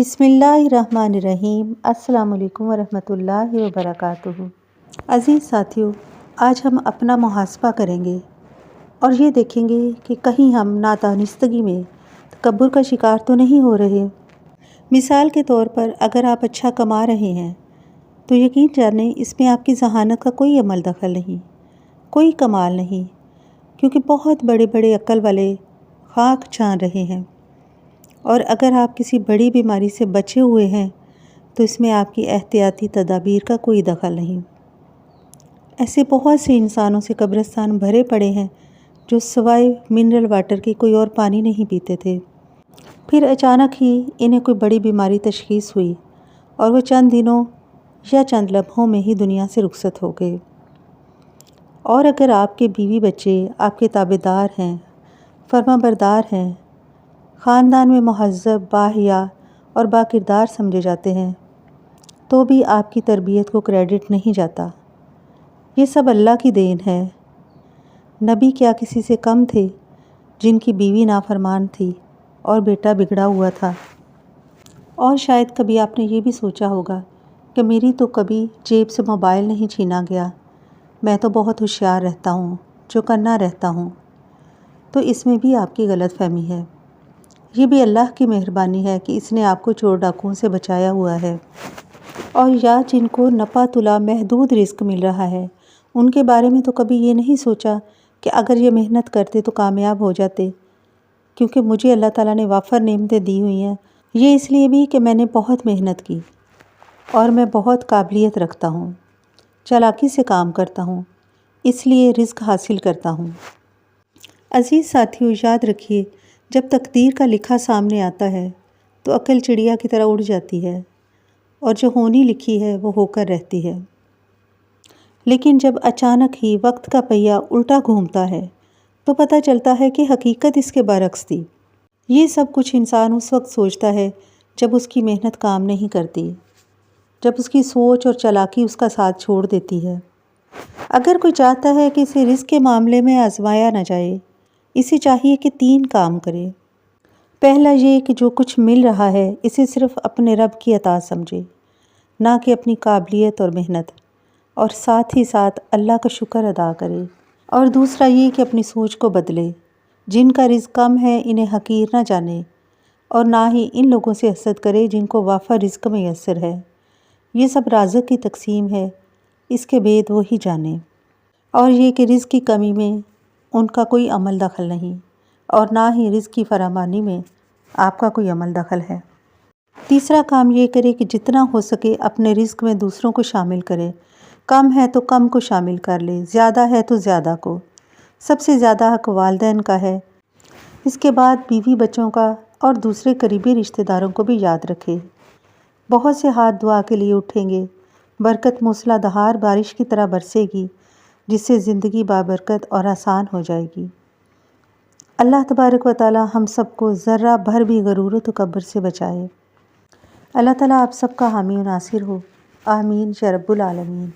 بسم اللہ الرحمن الرحیم۔ السلام علیکم ورحمۃ اللہ وبرکاتہ۔ عزیز ساتھیو، آج ہم اپنا محاسبہ کریں گے اور یہ دیکھیں گے کہ کہیں ہم نادانستگی میں تکبر کا شکار تو نہیں ہو رہے۔ مثال کے طور پر اگر آپ اچھا کما رہے ہیں تو یقین جانیں اس میں آپ کی ذہانت کا کوئی عمل دخل نہیں، کوئی کمال نہیں، کیونکہ بہت بڑے بڑے عقل والے خاک چھان رہے ہیں۔ اور اگر آپ کسی بڑی بیماری سے بچے ہوئے ہیں تو اس میں آپ کی احتیاطی تدابیر کا کوئی دخل نہیں۔ ایسے بہت سے انسانوں سے قبرستان بھرے پڑے ہیں جو سوائے منرل واٹر کے کوئی اور پانی نہیں پیتے تھے، پھر اچانک ہی انہیں کوئی بڑی بیماری تشخیص ہوئی اور وہ چند دنوں یا چند لمحوں میں ہی دنیا سے رخصت ہو گئے۔ اور اگر آپ کے بیوی بچے آپ کے تابع دار ہیں، فرما بردار ہیں، خاندان میں مہذب، باحیا اور باکردار سمجھے جاتے ہیں، تو بھی آپ کی تربیت کو کریڈٹ نہیں جاتا۔ یہ سب اللہ کی دین ہے۔ نبی کیا کسی سے کم تھے جن کی بیوی نافرمان تھی اور بیٹا بگڑا ہوا تھا؟ اور شاید کبھی آپ نے یہ بھی سوچا ہوگا کہ میری تو کبھی جیب سے موبائل نہیں چھینا گیا، میں تو بہت ہوشیار رہتا ہوں، چوکنا رہتا ہوں۔ تو اس میں بھی آپ کی غلط فہمی ہے۔ یہ بھی اللہ کی مہربانی ہے کہ اس نے آپ کو چور ڈاکوؤں سے بچایا ہوا ہے۔ اور یا جن کو نپا تلا محدود رزق مل رہا ہے، ان کے بارے میں تو کبھی یہ نہیں سوچا کہ اگر یہ محنت کرتے تو کامیاب ہو جاتے، کیونکہ مجھے اللہ تعالیٰ نے وافر نعمتیں دی ہوئی ہیں۔ یہ اس لیے بھی کہ میں نے بہت محنت کی اور میں بہت قابلیت رکھتا ہوں، چالاکی سے کام کرتا ہوں، اس لیے رزق حاصل کرتا ہوں۔ عزیز ساتھیو، یاد رکھیے، جب تقدیر کا لکھا سامنے آتا ہے تو عقل چڑیا کی طرح اڑ جاتی ہے اور جو ہونی لکھی ہے وہ ہو کر رہتی ہے۔ لیکن جب اچانک ہی وقت کا پہیہ الٹا گھومتا ہے تو پتہ چلتا ہے کہ حقیقت اس کے برعکس تھی۔ یہ سب کچھ انسان اس وقت سوچتا ہے جب اس کی محنت کام نہیں کرتی، جب اس کی سوچ اور چالاکی اس کا ساتھ چھوڑ دیتی ہے۔ اگر کوئی چاہتا ہے کہ اسے رزق کے معاملے میں آزمایا نہ جائے، اسے چاہیے کہ 3 کام کرے۔ پہلا یہ کہ جو کچھ مل رہا ہے اسے صرف اپنے رب کی عطا سمجھے، نہ کہ اپنی قابلیت اور محنت، اور ساتھ ہی ساتھ اللہ کا شکر ادا کرے۔ اور دوسرا یہ کہ اپنی سوچ کو بدلے، جن کا رزق کم ہے انہیں حقیر نہ جانے، اور نہ ہی ان لوگوں سے حسد کرے جن کو وافر رزق میسر ہے۔ یہ سب رازق کی تقسیم ہے، اس کے بید وہی جانے۔ اور یہ کہ رزق کی کمی میں ان کا کوئی عمل دخل نہیں، اور نہ ہی رزق کی فراوانی میں آپ کا کوئی عمل دخل ہے۔ تیسرا کام یہ کرے کہ جتنا ہو سکے اپنے رزق میں دوسروں کو شامل کرے۔ کم ہے تو کم کو شامل کر لے، زیادہ ہے تو زیادہ کو۔ سب سے زیادہ حق والدین کا ہے، اس کے بعد بیوی بچوں کا، اور دوسرے قریبی رشتہ داروں کو بھی یاد رکھے۔ بہت سے ہاتھ دعا کے لیے اٹھیں گے، برکت موسلا دھار بارش کی طرح برسے گی، جس سے زندگی بابرکت اور آسان ہو جائے گی۔ اللہ تبارک و تعالی ہم سب کو ذرہ بھر بھی غرور و تکبر سے بچائے۔ اللہ تعالیٰ آپ سب کا حامی و ناصر ہو، آمین یا رب العالمین۔